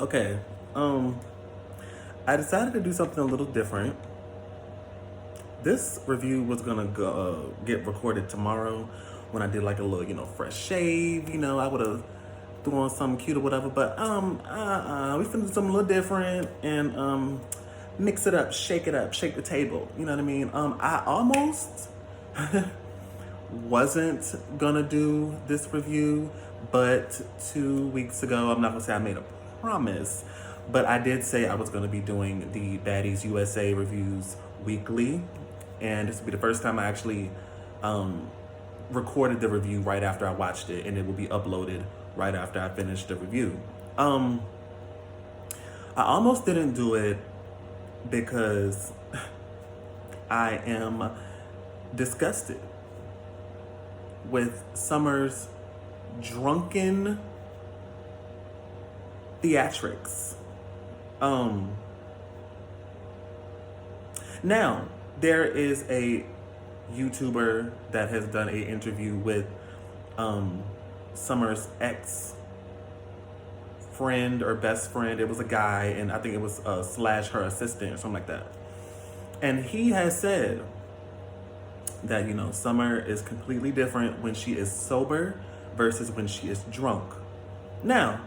Okay. Um, I decided to do something a little different. This review was gonna get recorded tomorrow when I did like a little, fresh shave. I would have threw on something cute or whatever. But we finna do something a little different and mix it up, shake the table. You know what I mean? I almost wasn't gonna do this review, but 2 weeks ago, I'm not gonna say I made a promise, but I did say I was gonna be doing the Baddies USA reviews weekly, and this will be the first time I actually recorded the review right after I watched it, and it will be uploaded right after I finished the review. I almost didn't do it because I am disgusted with Summer's drunken theatrics. Now, there is a YouTuber that has done an interview with Summer's ex friend or best friend. It was a guy, and I think it was slash her assistant or something like that. And he has said that Summer is completely different when she is sober versus when she is drunk. Now,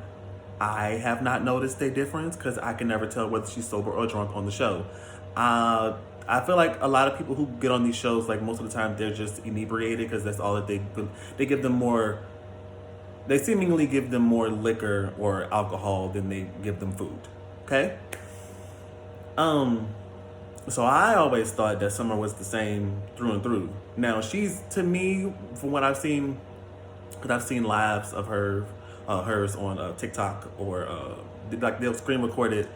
I have not noticed a difference because I can never tell whether she's sober or drunk on the show. I feel like a lot of people who get on these shows, like most of the time, they're just inebriated because that's all that they give them more. They seemingly give them more liquor or alcohol than they give them food. Okay. So I always thought that Summer was the same through and through. Now she's, to me, from what I've seen, because I've seen lives of hers on TikTok or like they'll screen record it.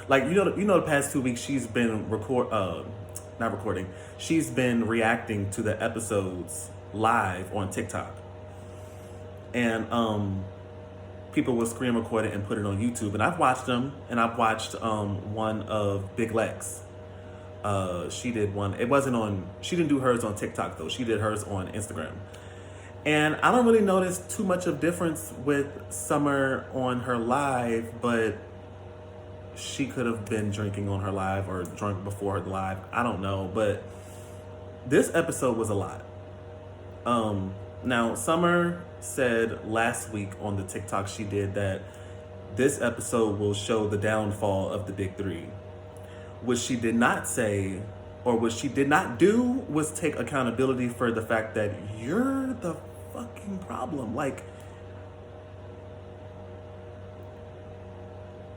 Like the past 2 weeks she's been not recording. She's been reacting to the episodes live on TikTok, and people will screen record it and put it on YouTube. And I've watched them, and I've watched one of Big Lex. She did one. It wasn't on. She didn't do hers on TikTok though. She did hers on Instagram. And I don't really notice too much of difference with Summer on her live, but she could have been drinking on her live or drunk before her live. I don't know, but this episode was a lot. Now, Summer said last week on the TikTok she did that this episode will show the downfall of the big three. What she did not say, or what she did not do, was take accountability for the fact that you're the fucking problem. Like,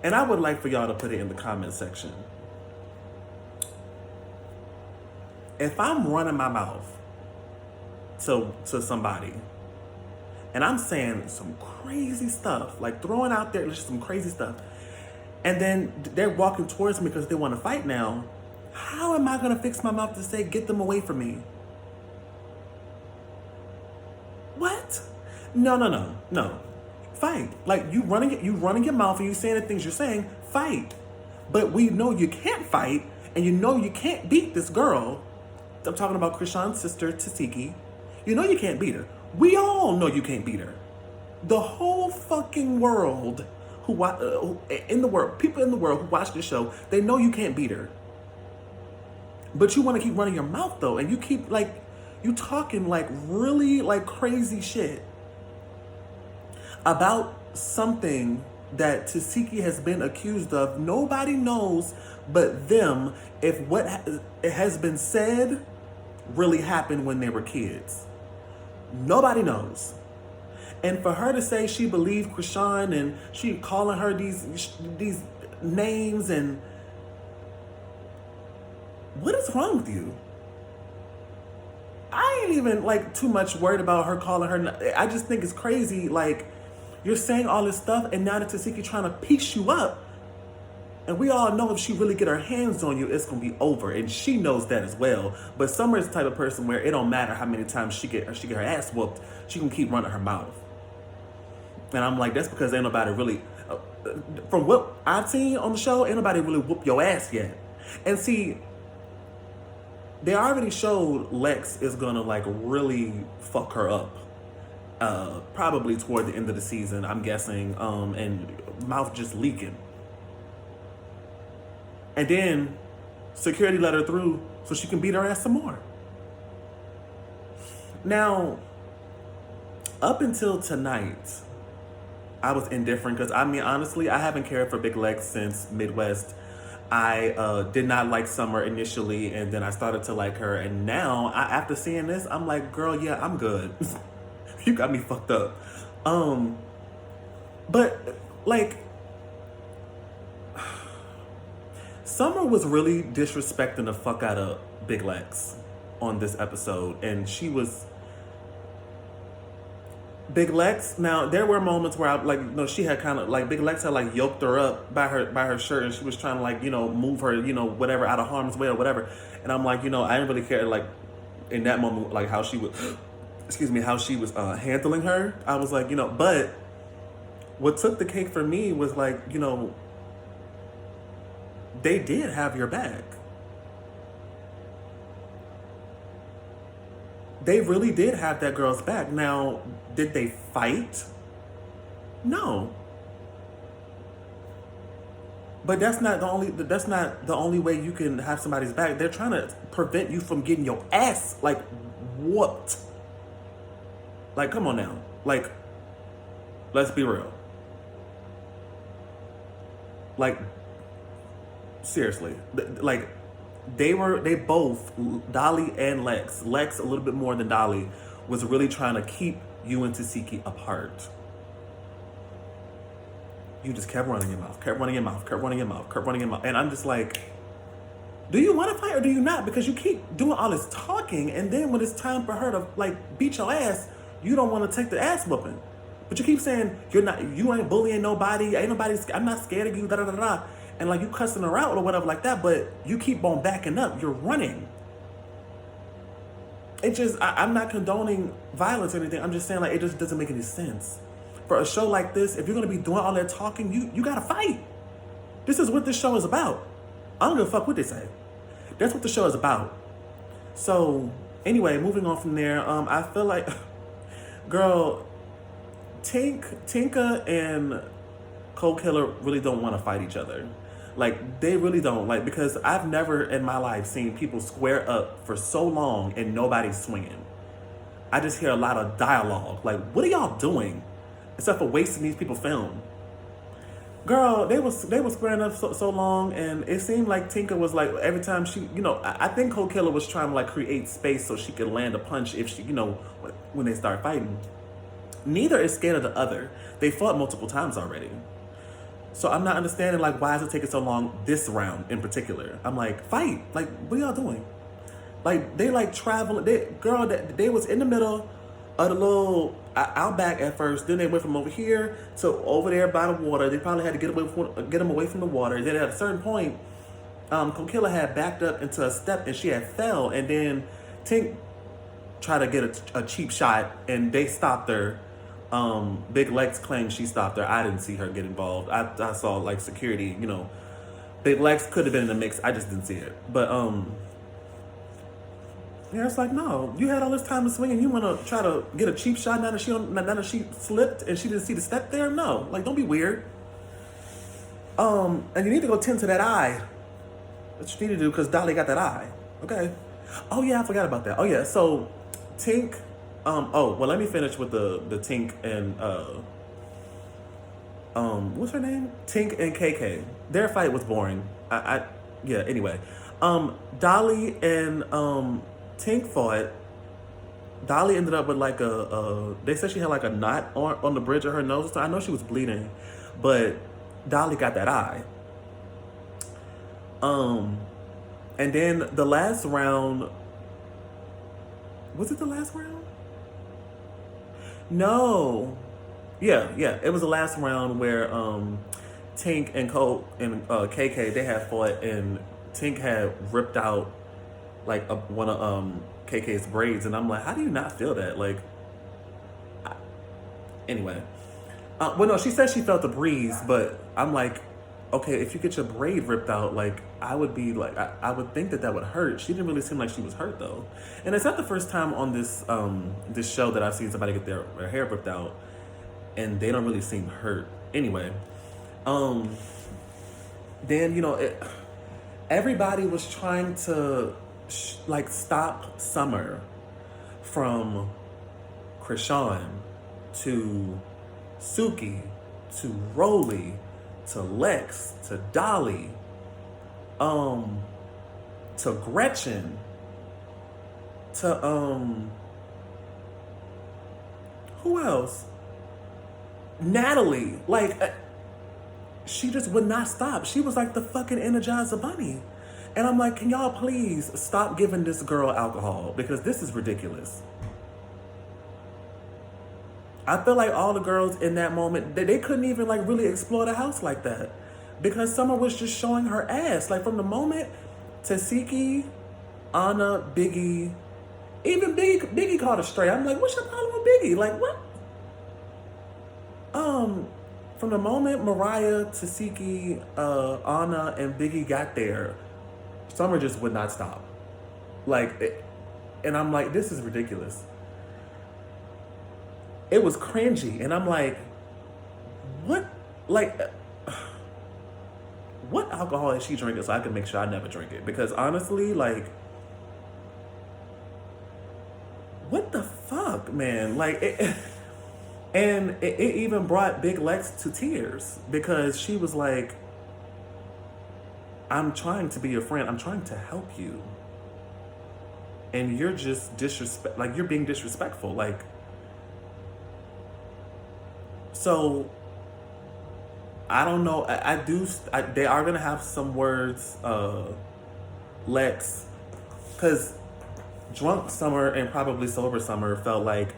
and I would like for y'all to put it in the comment section. If I'm running my mouth to somebody, and I'm saying some crazy stuff, like throwing out there just some crazy stuff, and then they're walking towards me because they want to fight now, how am I going to fix my mouth to say, get them away from me? What? No. Fight. Like, you running your mouth and you saying the things you're saying, fight. But we know you can't fight, and you know you can't beat this girl. I'm talking about Krishan's sister, Tasiki. You know you can't beat her. We all know you can't beat her. The whole fucking world people in the world who watch this show, they know you can't beat her. But you want to keep running your mouth though, and you keep you talking like really like crazy shit about something that Tasiki has been accused of. Nobody knows but them if what has been said really happened when they were kids. Nobody knows. And for her to say she believed Krishan and she calling her these names, and what is wrong with you? I ain't even too much worried about her calling her. I just think it's crazy. Like, you're saying all this stuff, and now that Tasiki trying to piece you up, and we all know if she really get her hands on you, it's gonna be over, and she knows that as well. But Summer is the type of person where it don't matter how many times she get her ass whooped, she can keep running her mouth. And I'm like, that's because ain't nobody really, from what I've seen on the show, ain't nobody really whoop your ass yet. And see, they already showed Lex is gonna really fuck her up. Probably toward the end of the season, I'm guessing, and mouth just leaking. And then security let her through so she can beat her ass some more. Now, up until tonight, I was indifferent because, I mean, honestly, I haven't cared for Big Legs since Midwest. I did not like Summer initially, and then I started to like her. And now, after seeing this, I'm like, girl, yeah, I'm good. You got me fucked up. But, like, Summer was really disrespecting the fuck out of Big Legs on this episode. And she was... Big Lex, now there were moments where I, like, you know, she had kind of, like, Big Lex had, like, yoked her up by her shirt, and she was trying to, like, you know, move her, you know, whatever, out of harm's way or whatever. And I'm like, you know, I didn't really care, like, in that moment, like, how she was, excuse me, how she was handling her. I was like, you know, but what took the cake for me was, like, you know, they did have your back. They really did have that girl's back. Now, did they fight? No. But that's not the only way you can have somebody's back. They're trying to prevent you from getting your ass, like, whooped. Like, come on now. Like, let's be real. Like, seriously. Like, they both, Dolly and Lex a little bit more than Dolly, was really trying to keep you and Tasiki apart. You just kept running your mouth, kept running your mouth, kept running your mouth, kept running your mouth. And I'm just like, do you want to fight or do you not? Because you keep doing all this talking, and then when it's time for her to, like, beat your ass, you don't want to take the ass whooping. But you keep saying, you ain't bullying nobody, I'm not scared of you, da da da da. And, like, you cussing her out or whatever like that, but you keep on backing up. You're running. It just, I'm not condoning violence or anything. I'm just saying, like, it just doesn't make any sense. For a show like this, if you're going to be doing all that talking, you got to fight. This is what this show is about. I don't give a fuck what they say. That's what the show is about. So, anyway, moving on from there, I feel like, girl, Tinka and Cold Killer really don't want to fight each other. Like, they really don't. Like, because I've never in my life seen people square up for so long and nobody's swinging. I just hear a lot of dialogue. Like, what are y'all doing? Except for wasting these people's film. Girl, they was squaring up so long, and it seemed like Tinka was like, every time she, you know, I think Cold Killer was trying to, like, create space so she could land a punch if she, you know, when they start fighting. Neither is scared of the other. They fought multiple times already. So I'm not understanding, like, why is it taking so long this round in particular? I'm like, fight. Like, what are y'all doing? Like, they, like, traveling. They was in the middle of the little outback at first. Then they went from over here to over there by the water. They probably had to get them away from the water. Then at a certain point, Cold Killer had backed up into a step and she had fell. And then Tink tried to get a cheap shot and they stopped her. Big Lex claims she stopped her. I didn't see her get involved. I saw, like, security, you know. Big Lex could have been in the mix. I just didn't see it. But, yeah, it's like, no. You had all this time to swing and you want to try to get a cheap shot now that she slipped and she didn't see the step there? No. Like, don't be weird. And you need to go tend to that eye. That's what you need to do because Dolly got that eye. Okay. Oh, yeah, I forgot about that. Oh, yeah. So, Tink... well, let me finish with the Tink and, what's her name? Tink and KK. Their fight was boring. Yeah, anyway. Dolly and, Tink fought. Dolly ended up with, like, they said she had, like, a knot on the bridge of her nose. So I know she was bleeding, but Dolly got that eye. And then the last round, was it the last round? No. Yeah. It was the last round where Tink and Colt and KK, they had fought, and Tink had ripped out, like, one of KK's braids, and I'm like, how do you not feel that? Like, anyway. Well, no, she said she felt the breeze, but I'm like, okay, if you get your braid ripped out, like, I would be like, I would think that would hurt. She didn't really seem like she was hurt, though. And it's not the first time on this this show that I've seen somebody get their hair ripped out, and they don't really seem hurt. Anyway, then, you know, everybody was trying to like stop Summer from Krishan to Suki to Rolly to Lex to Dolly to Gretchen to who else? Natalie. Like she just would not stop. She was like the fucking Energizer Bunny. And I'm like, can y'all please stop giving this girl alcohol? Because this is ridiculous. I feel like all the girls in that moment, they couldn't even like really explore the house like that. Because Summer was just showing her ass. Like from the moment Tasiki, Anna, Biggie, even Biggie called her straight. I'm like, what's your problem with Biggie? Like what? From the moment Mariah, Tasiki, Anna, and Biggie got there, Summer just would not stop. Like, and I'm like, this is ridiculous. It was cringy, and I'm like, what? Like, what alcohol is she drinking so I can make sure I never drink it? Because honestly, like, what the fuck, man? Like, it even brought Big Lex to tears because she was like, I'm trying to be your friend. I'm trying to help you. And you're just you're being disrespectful. Like, so I don't know. They are going to have some words, Lex, because drunk Summer and probably sober Summer felt like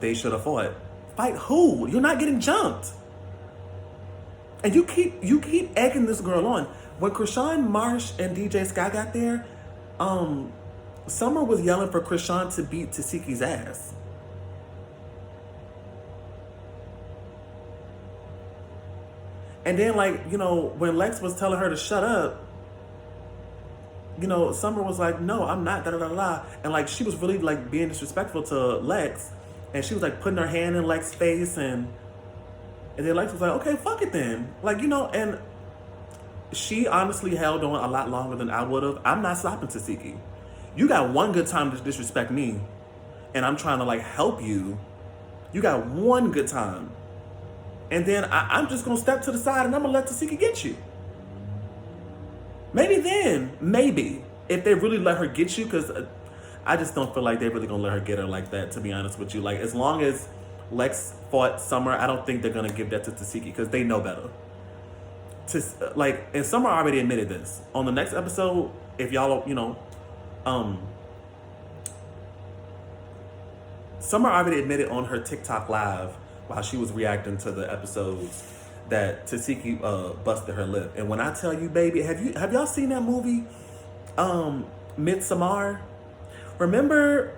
they should have fought. Fight who? You're not getting jumped. And you keep egging this girl on. When Krishan, Marsh, and DJ Sky got there, Summer was yelling for Krishan to beat Tasiki's ass. And then, like, you know, when Lex was telling her to shut up, you know, Summer was like, no, I'm not, da-da-da-da. And, like, she was really, like, being disrespectful to Lex. And she was, like, putting her hand in Lex's face. And then Lex was like, okay, fuck it then. Like, you know, and she honestly held on a lot longer than I would have. I'm not stopping Tasiki. You got one good time to disrespect me. And I'm trying to, like, help you. You got one good time. And then I'm just going to step to the side and I'm going to let Tasiki get you. Maybe then, if they really let her get you, because I just don't feel like they're really going to let her get her like that, to be honest with you. Like, as long as Lex fought Summer, I don't think they're going to give that to Tasiki because they know better. And Summer already admitted this. On the next episode, if y'all, you know, Summer already admitted on her TikTok live while she was reacting to the episodes that Tasiki busted her lip. And when I tell you, baby, have y'all seen that movie, Midsommar? Remember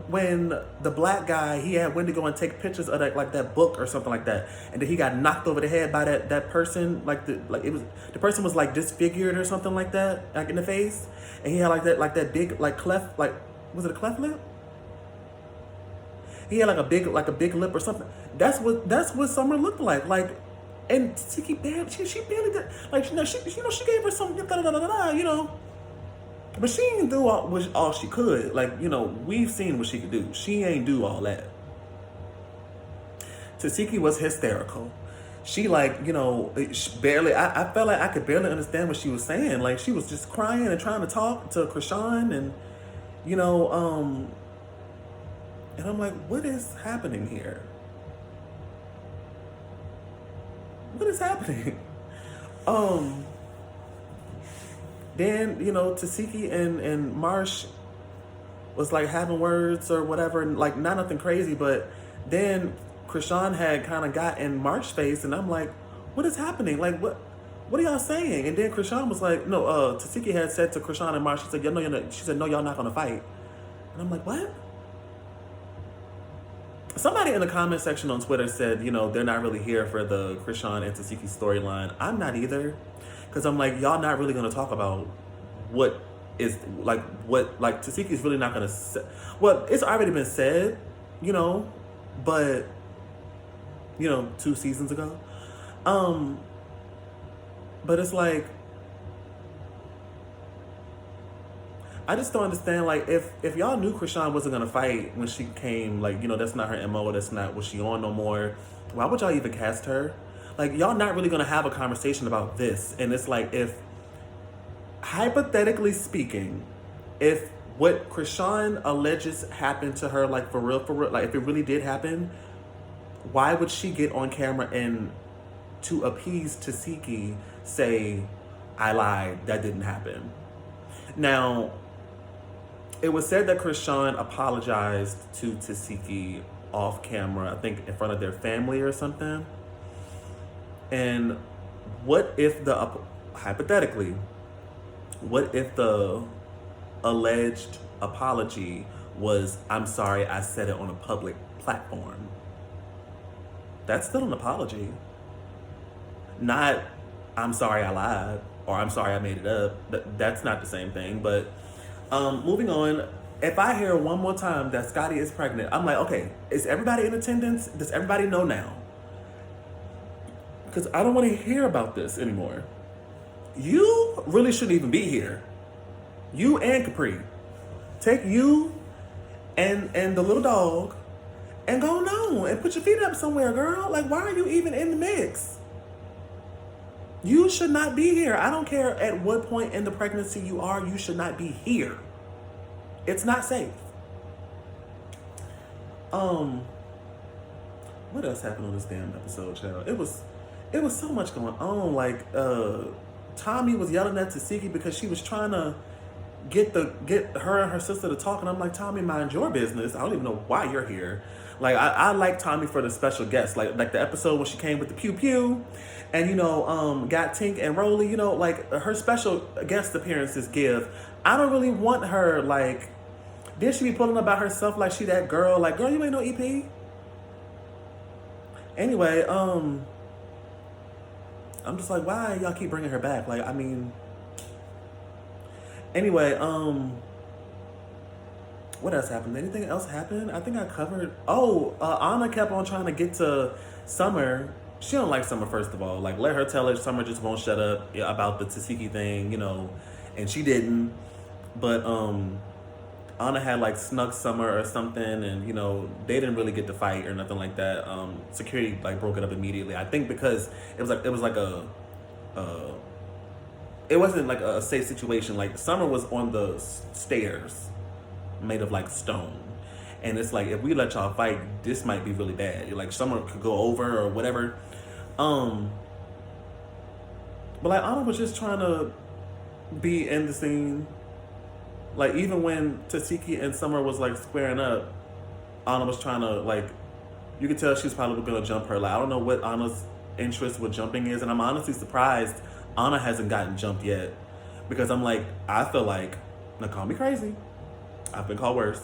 when the black guy, he went to go and take pictures of that book or something like that, and then he got knocked over the head by that person, the person was like disfigured or something like that, like in the face, and he had that big cleft, was it a cleft lip? He had a big lip or something. That's what Summer looked like. And Tiki barely, she barely did. She gave her some but she didn't do all she could. We've seen what she could do. She ain't do all that. Tasiki was hysterical. She barely. I felt like I could barely understand what she was saying. Like she was just crying and trying to talk to Krishan and and I'm like, what is happening here? What is happening? Then, Tasiki and Marsh was having words or whatever, and not nothing crazy, but then Krishan had kind of got in Marsh's face, and I'm like, what is happening? What are y'all saying? And then Krishan was like, no, Tasiki had said to Krishan and Marsh, she said, no, y'all not gonna fight. And I'm like, what? Somebody in the comment section on Twitter said, they're not really here for the Krishan and Tasiki storyline. I'm not either. Because I'm like, y'all not really going to talk about Tasiki's really not going to say. Well, it's already been said, but, 2 seasons ago. But it's like, I just don't understand. Like, if y'all knew Krishan wasn't gonna fight when she came, like, you know, that's not her MO. That's not what she on no more. Why would y'all even cast her? Like, y'all not really gonna have a conversation about this. And it's like, if hypothetically speaking, if what Krishan alleges happened to her, like for real, like if it really did happen, why would she get on camera and to appease Tasiki say, I lied, that didn't happen? Now, it was said that Krishan apologized to Tasiki off camera, I think in front of their family or something. And what if hypothetically, what if the alleged apology was, I'm sorry, I said it on a public platform? That's still an apology. Not, I'm sorry I lied, or I'm sorry I made it up. That's not the same thing. But moving on, if I hear one more time that Scotty is pregnant, I'm like, okay, is everybody in attendance? Does everybody know now? Because I don't want to hear about this anymore. You really shouldn't even be here. You and Capri. Take you and the little dog and go on and put your feet up somewhere, girl. Like, why are you even in the mix? You should not be here. I don't care at what point in the pregnancy you are, you should not be here. It's not safe. What else happened on this damn episode, child? It was so much going on. Like, Tommy was yelling at Tasiki because she was trying to get her and her sister to talk, and I'm like, Tommy, mind your business. I don't even know why you're here. Like, I like Tommy for the special guest, like the episode when she came with the pew pew, and you know, got Tink and Rolly. You know, like her special guest appearances give. I don't really want her like. Did she be pulling about herself like she that girl? Like, girl, you ain't no EP. Anyway, I'm just like, why y'all keep bringing her back? Like, I mean. Anyway, what else happened? Anything else happen? I think I covered. Oh, Anna kept on trying to get to Summer. She don't like Summer, first of all. Like, let her tell it. Summer just won't shut up about the Tasiki thing, you know, and she didn't. But Anna had like snuck Summer or something, and you know, they didn't really get to fight or nothing like that. Security like broke it up immediately. I think because it was like a it wasn't like a safe situation. Like, Summer was on the stairs made of like stone, and it's like, if we let y'all fight, this might be really bad. Like, Summer could go over or whatever. But like, Anna was just trying to be in the scene. Like, even when Tasiki and Summer was like squaring up, Anna was trying to, like, you could tell she's probably gonna jump her. Like, I don't know what Anna's interest with jumping is, and I'm honestly surprised Anna hasn't gotten jumped yet, because I'm like, I feel like, now call me crazy, I've been called worse.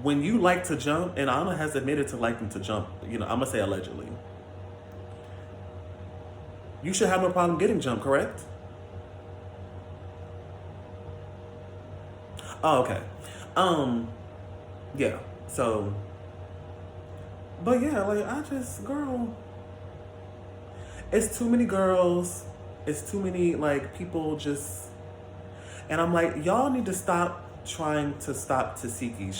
When you like to jump, and Anna has admitted to liking to jump, you know, I'm gonna say allegedly, you should have no problem getting jumped, correct? Oh, okay. Yeah, so, but yeah, like, I just, girl, it's too many girls, it's too many, like, people just, and I'm like, y'all need to stop trying to stop Tasiki.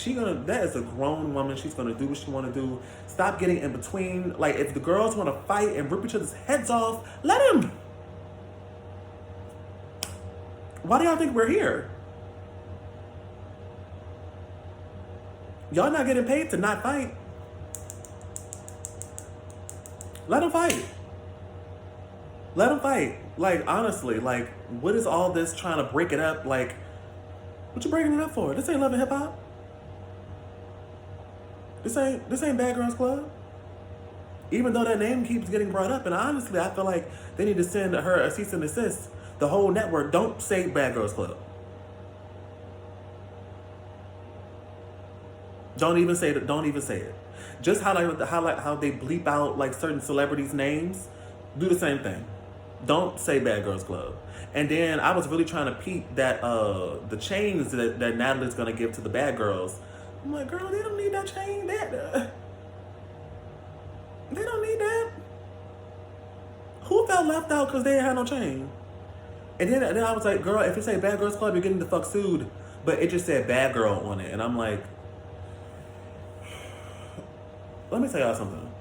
That is a grown woman, she's gonna do what she wanna do. Stop getting in between. Like, if the girls wanna fight and rip each other's heads off, let them. Why do y'all think we're here? Y'all not getting paid to not fight. Let them fight. Let them fight. Like, honestly, like, what is all this trying to break it up? Like, what you breaking it up for? This ain't Love and Hip Hop. This ain't Bad Girls Club. Even though that name keeps getting brought up, and honestly, I feel like they need to send her a cease and desist. The whole network, don't say Bad Girls Club. Don't even say it. Don't even say it. Just how they bleep out like certain celebrities' names. Do the same thing. Don't say Bad Girls Club. And then I was really trying to peep that the chains that Natalie's gonna give to the bad girls. I'm like, girl, they don't need that chain. They don't need that. Who felt left out because they ain't had no chain? And then I was like, girl, if it say Bad Girls Club, you're getting the fuck sued. But it just said Bad Girl on it. And I'm like, let me tell y'all something.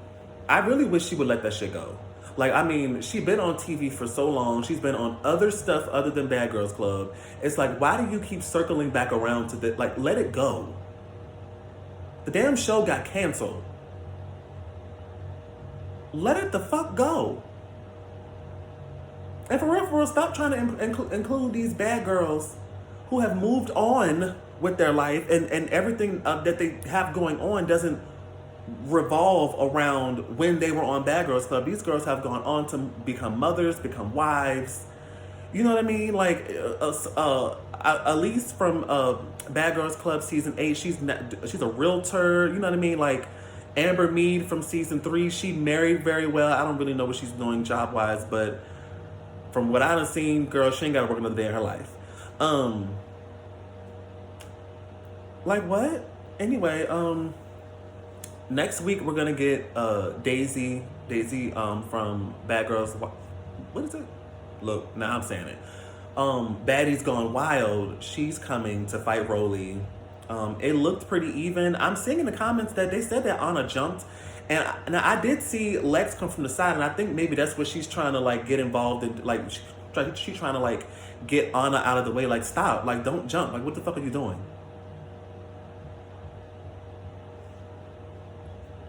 I really wish she would let that shit go. Like, I mean, she's been on TV for so long. She's been on other stuff other than Bad Girls Club. It's like, why do you keep circling back around to the, like, let it go. The damn show got canceled. Let it the fuck go. And for real, stop trying to include these bad girls who have moved on with their life and everything that they have going on doesn't revolve around when they were on Bad Girls Club. These girls have gone on to become mothers, become wives. You know what I mean? Like, Elise from Bad Girls Club season 8, she's a realtor. You know what I mean? Like, Amber Mead from season 3, she married very well. I don't really know what she's doing job-wise, but from what I've seen, girl, she ain't got to work another day in her life. Like what? Anyway, next week we're gonna get Daisy from Bad Girls. What is it? Look, now I'm saying it. Baddies Gone Wild. She's coming to fight Rolly. It looked pretty even. I'm seeing in the comments that they said that Anna jumped, and I did see Lex come from the side, and I think maybe that's what she's trying to like get involved in. Like she's trying to like get Anna out of the way. Like, stop. Like, don't jump. Like, what the fuck are you doing?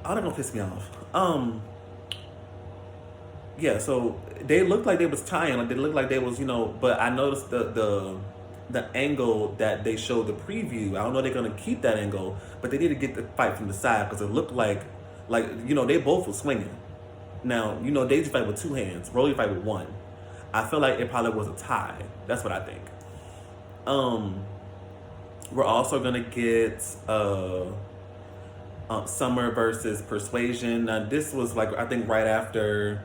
Oh, that gonna piss me off. Yeah, so they looked like they was tying, like they looked like they was, you know, but I noticed the angle that they showed the preview. I don't know if they're gonna keep that angle, but they need to get the fight from the side because it looked like, you know, they both were swinging. Now, you know, Daisy fight with 2 hands, Rolly fight with 1. I feel like it probably was a tie. That's what I think. We're also gonna get Summer versus Persuasion. Now, this was like, I think right after,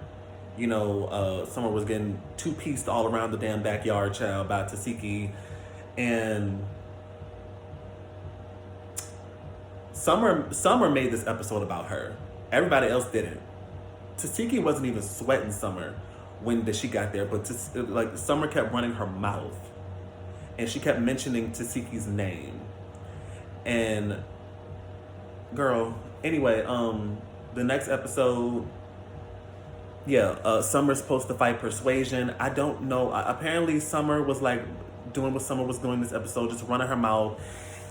you know, Summer was getting 2-pieced all around the damn backyard, child, by Tasiki. And Summer made this episode about her. Everybody else didn't. Tasiki wasn't even sweating Summer when she got there, but like Summer kept running her mouth. And she kept mentioning Tasiki's name. And girl, anyway, the next episode, Summer's supposed to fight Persuasion. I don't know. Apparently, Summer was like doing what Summer was doing this episode, just running her mouth,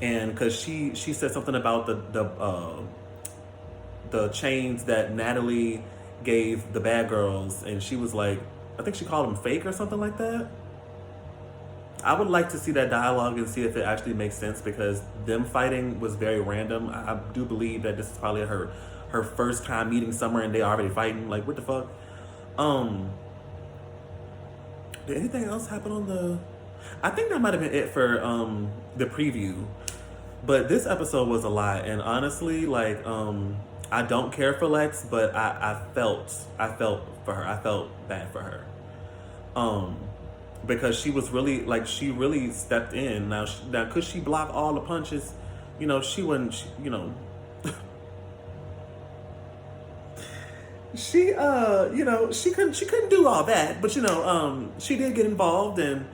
and because she said something about the chains that Natalie gave the bad girls, and she was like, I think she called them fake or something like that. I would like to see that dialogue and see if it actually makes sense because them fighting was very random. I do believe that this is probably her first time meeting Summer and they already fighting. Like, what the fuck? Did anything else happen on the... I think that might have been it for the preview. But this episode was a lot. And honestly, like, I don't care for Lex, but I felt for her. I felt bad for her. Because she was really, like, she really stepped in. Now could she block all the punches? You know, she wouldn't, you know. She, you know, she couldn't do all that. But, you know, she did get involved and,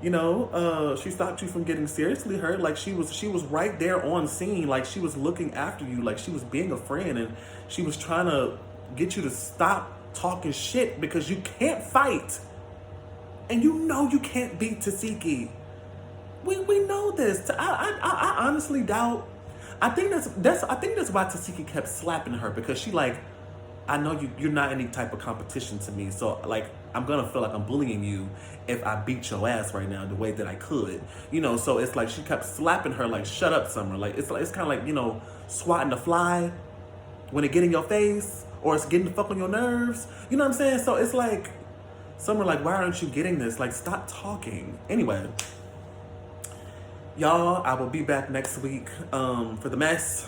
you know, she stopped you from getting seriously hurt. Like, she was right there on scene. Like, she was looking after you. Like, she was being a friend. And she was trying to get you to stop talking shit because you can't fight. And you know you can't beat Tasiki. We know this. I honestly doubt. I think that's why Tasiki kept slapping her because she like, I know you're not any type of competition to me. So like I'm gonna feel like I'm bullying you if I beat your ass right now the way that I could. You know, so it's like she kept slapping her like, shut up, Summer. Like it's kind of like, you know, swatting a fly when it get in your face or it's getting the fuck on your nerves. You know what I'm saying? So it's like, Summer, like, why aren't you getting this? Like, stop talking. Anyway, y'all, I will be back next week for the mess.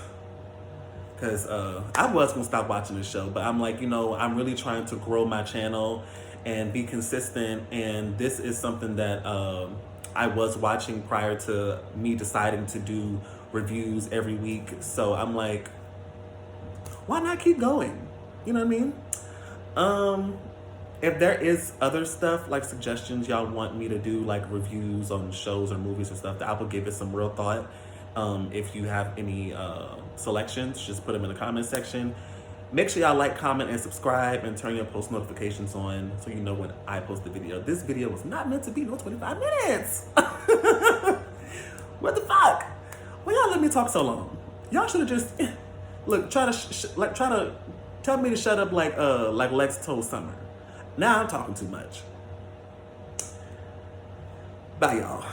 Because I was going to stop watching this show. But I'm like, you know, I'm really trying to grow my channel and be consistent. And this is something that I was watching prior to me deciding to do reviews every week. So I'm like, why not keep going? You know what I mean? If there is other stuff, like suggestions y'all want me to do, like reviews on shows or movies or stuff, I will give it some real thought. If you have any selections, just put them in the comment section. Make sure y'all like, comment, and subscribe, and turn your post notifications on so you know when I post the video. This video was not meant to be no 25 minutes. What the fuck? Why y'all let me talk so long? Y'all should have just look, try to tell me to shut up like Lex told Summer. Now I'm talking too much. Bye, y'all.